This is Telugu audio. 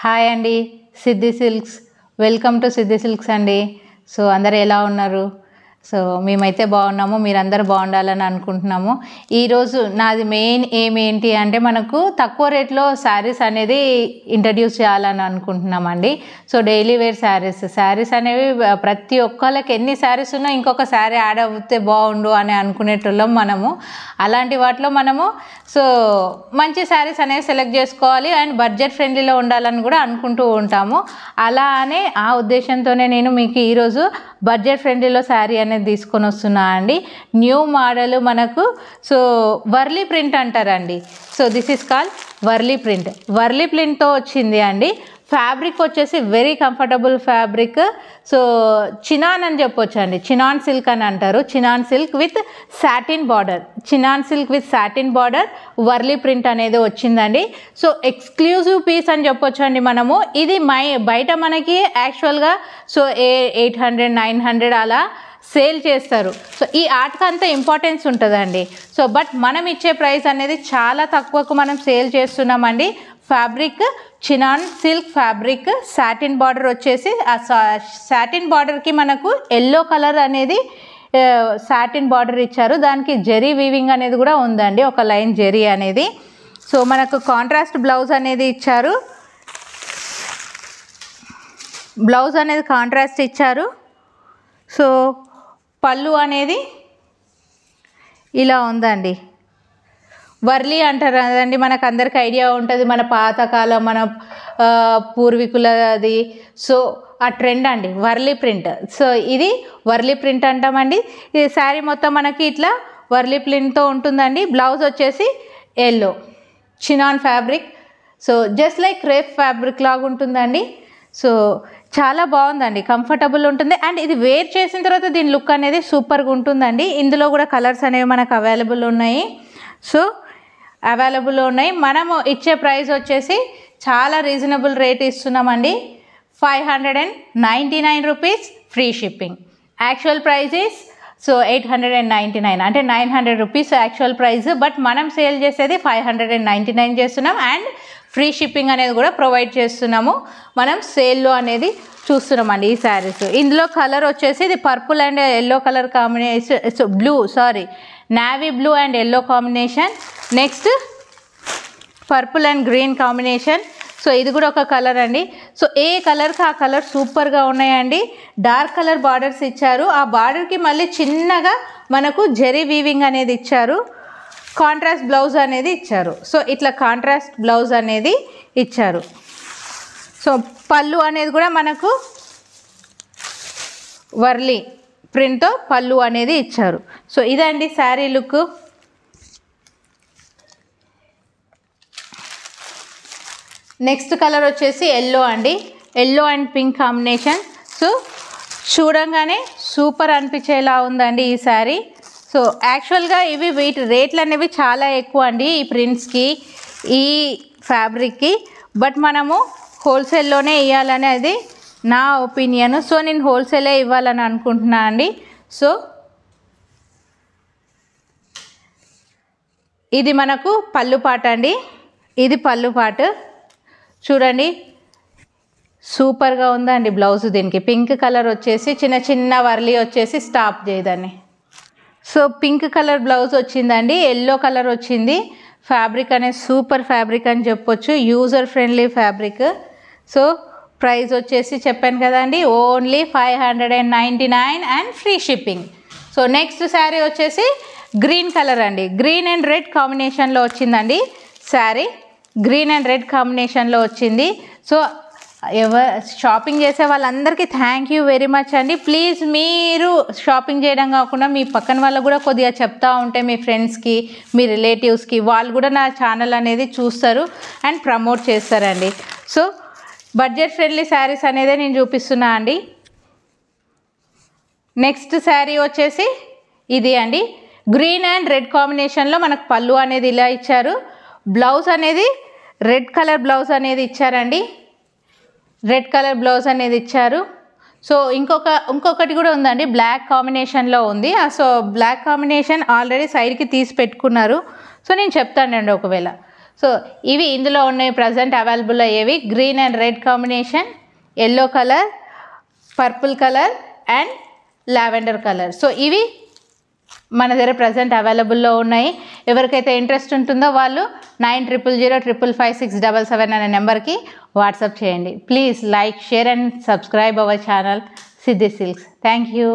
హాయ్ అండి, సిద్ధి silks. Welcome to Siddhi silks అండి. సో అందరు ఎలా ఉన్నారు? సో మేమైతే బాగున్నాము, మీరందరూ బాగుండాలని అనుకుంటున్నాము. ఈరోజు నాది మెయిన్ ఏంటి అంటే మనకు తక్కువ రేట్లో శారీస్ అనేది ఇంట్రడ్యూస్ చేయాలని అనుకుంటున్నామండి. సో డైలీ వేర్ శారీస్ అనేవి ప్రతి ఒక్కళ్ళకి ఎన్ని శారీస్ ఉన్నా ఇంకొక శారీ యాడ్ అవుతే బాగుండు అని అనుకునేటోళ్ళం మనము. అలాంటి వాటిలో మనము సో మంచి శారీస్ అనేవి సెలెక్ట్ చేసుకోవాలి అండ్ బడ్జెట్ ఫ్రెండ్లీలో ఉండాలని కూడా అనుకుంటూ ఉంటాము. అలా అనే ఆ ఉద్దేశంతోనే నేను మీకు ఈరోజు బడ్జెట్ ఫ్రెండ్లీలో శారీ అనేది తీసుకొని వస్తున్నా అండి. న్యూ మోడల్ మనకు సో వర్లీ ప్రింట్ అంటారండి. So this is called Warli ప్రింట్తో వచ్చింది అండి. ఫ్యాబ్రిక్ వచ్చేసి very comfortable fabric. So chinon అని చెప్పొచ్చు అండి, చినాన్ సిల్క్ అని అంటారు. Chinon silk with satin border Warli print అనేది వచ్చిందండి. సో ఎక్స్క్లూజివ్ పీస్ అని చెప్పొచ్చు అండి మనము. ఇది బయట మనకి యాక్చువల్గా సో 800 900 అలా సేల్ చేస్తారు. సో ఈ ఆర్ట్కి అంత ఇంపార్టెన్స్ ఉంటుందండి. సో బట్ మనం ఇచ్చే ప్రైస్ అనేది చాలా తక్కువకు మనం సేల్ చేస్తున్నామండి. Fabric chinon silk fabric, satin border వచ్చేసి ఆ సాటిన్ బార్డర్కి మనకు ఎల్లో కలర్ అనేది సాటిన్ బార్డర్ ఇచ్చారు. దానికి జెరీ వీవింగ్ అనేది కూడా ఉందండి, ఒక లైన్ జెరీ అనేది. సో మనకు కాంట్రాస్ట్ బ్లౌజ్ అనేది ఇచ్చారు. బ్లౌజ్ అనేది కాంట్రాస్ట్ ఇచ్చారు. సో పళ్ళు అనేది ఇలా ఉందండి. వర్లీ అంటారు కదండి, మనకు అందరికి ఐడియా ఉంటుంది, మన పాతకాలం మన పూర్వీకులది. సో ఆ ట్రెండ్ అండి వర్లీ ప్రింట్. సో ఇది వర్లీ ప్రింట్ అంటామండి. ఈ శారీ మొత్తం మనకి ఇట్లా వర్లీ ప్రింట్తో ఉంటుందండి. బ్లౌజ్ వచ్చేసి yellow chinon fabric. So just like crepe fabric లాగా ఉంటుందండి. సో చాలా బాగుందండి, కంఫర్టబుల్ ఉంటుంది అండ్ ఇది వేర్ చేసిన తర్వాత దీని లుక్ అనేది సూపర్గా ఉంటుందండి. ఇందులో కూడా కలర్స్ అనేవి మనకు అవైలబుల్ ఉన్నాయి. మనము ఇచ్చే ప్రైస్ వచ్చేసి చాలా రీజనబుల్ రేట్ ఇస్తున్నామండి. 599 rupees free shipping. Actual price is so 899, అంటే 900 రూపీస్ యాక్చువల్ ప్రైస్. బట్ మనం సేల్ చేసేది 599 చేస్తున్నాం అండ్ ఫ్రీ షిప్పింగ్ అనేది కూడా ప్రొవైడ్ చేస్తున్నాము. మనం సేల్లో అనేది చూస్తున్నామండి ఈ శారీస్. ఇందులో కలర్ వచ్చేసి ఇది purple and yellow colour combination, navy blue and yellow combination. Next purple and green combination. So ఇది కూడా ఒక కలర్ అండి. సో ఏ కలర్కి ఆ కలర్ సూపర్గా ఉన్నాయండి. డార్క్ కలర్ బార్డర్స్ ఇచ్చారు. ఆ బార్డర్కి మళ్ళీ చిన్నగా మనకు జెరీ వీవింగ్ అనేది ఇచ్చారు. కాంట్రాస్ట్ బ్లౌజ్ అనేది ఇచ్చారు. సో ఇట్లా కాంట్రాస్ట్ బ్లౌజ్ అనేది ఇచ్చారు. సో పళ్ళు అనేది కూడా మనకు వర్లీ ప్రింట్తో పళ్ళు అనేది ఇచ్చారు. సో ఇదండి శారీ లుక్. నెక్స్ట్ కలర్ వచ్చేసి ఎల్లో అండి, yellow and pink combination. So చూడంగానే సూపర్ అనిపించేలా ఉందండి ఈ శారీ. సో యాక్చువల్గా వీటి రేట్లు అనేవి చాలా ఎక్కువ అండి ఈ ప్రింట్స్కి, ఈ ఫ్యాబ్రిక్కి. బట్ మనము హోల్సేల్లోనే ఇవ్వాలనేది నా ఒపీనియన్. సో నేను హోల్సేలే ఇవ్వాలని అనుకుంటున్నాను అండి. సో ఇది మనకు పళ్ళు పాట అండి, ఇది పళ్ళు పాట. చూడండి సూపర్గా ఉందండి బ్లౌజ్. దీనికి పింక్ కలర్ వచ్చేసి చిన్న వర్లీ వచ్చేసి స్టాప్ చేయదాన్ని. సో పింక్ కలర్ బ్లౌజ్ వచ్చిందండి, ఎల్లో కలర్ వచ్చింది. ఫ్యాబ్రిక్ అనేది సూపర్ ఫ్యాబ్రిక్ అని చెప్పొచ్చు, user friendly fabric. So price వచ్చేసి చెప్పాను కదండి, only 599 and free shipping. So next sari వచ్చేసి గ్రీన్ కలర్ అండి, గ్రీన్ అండ్ రెడ్ కాంబినేషన్లో వచ్చిందండి శారీ. గ్రీన్ అండ్ రెడ్ కాంబినేషన్లో వచ్చింది. సో షాపింగ్ చేసే వాళ్ళందరికీ థ్యాంక్ యూ వెరీ మచ్ అండి. ప్లీజ్ మీరు షాపింగ్ చేయడం కాకుండా మీ పక్కన వాళ్ళకు కూడా కొద్దిగా చెప్తా ఉంటే మీ ఫ్రెండ్స్కి, మీ రిలేటివ్స్కి, వాళ్ళు కూడా నా ఛానల్ అనేది చూస్తారు అండ్ ప్రమోట్ చేస్తారండి. సో బడ్జెట్ ఫ్రెండ్లీ శారీస్ అనేదే నేను చూపిస్తున్నా అండి. నెక్స్ట్ శారీ వచ్చేసి ఇది అండి, గ్రీన్ అండ్ రెడ్ కాంబినేషన్లో మనకు పళ్ళు అనేది ఇలా ఇచ్చారు. బ్లౌజ్ అనేది రెడ్ కలర్ బ్లౌజ్ అనేది ఇచ్చారండి, రెడ్ కలర్ బ్లౌజ్ అనేది ఇచ్చారు. సో ఇంకొకటి కూడా ఉందండి, బ్లాక్ కాంబినేషన్లో ఉంది. సో బ్లాక్ కాంబినేషన్ ఆల్రెడీ సైడ్కి తీసి పెట్టుకున్నారు. సో నేను చెప్తానండి ఒకవేళ. సో ఇవి ఇందులో ఉన్నాయి ప్రజెంట్ అవైలబుల్ అయ్యేవి. Green and red combination, yellow colour, purple colour and lavender colour. So ఇవి మన దగ్గర ప్రజెంట్ అవైలబుల్లో ఉన్నాయి. ఎవరికైతే ఇంట్రెస్ట్ ఉంటుందో వాళ్ళు 9000555677 అనే నెంబర్కి వాట్సాప్ చేయండి. Please like, share and subscribe our channel Siddhi silks. Thank you.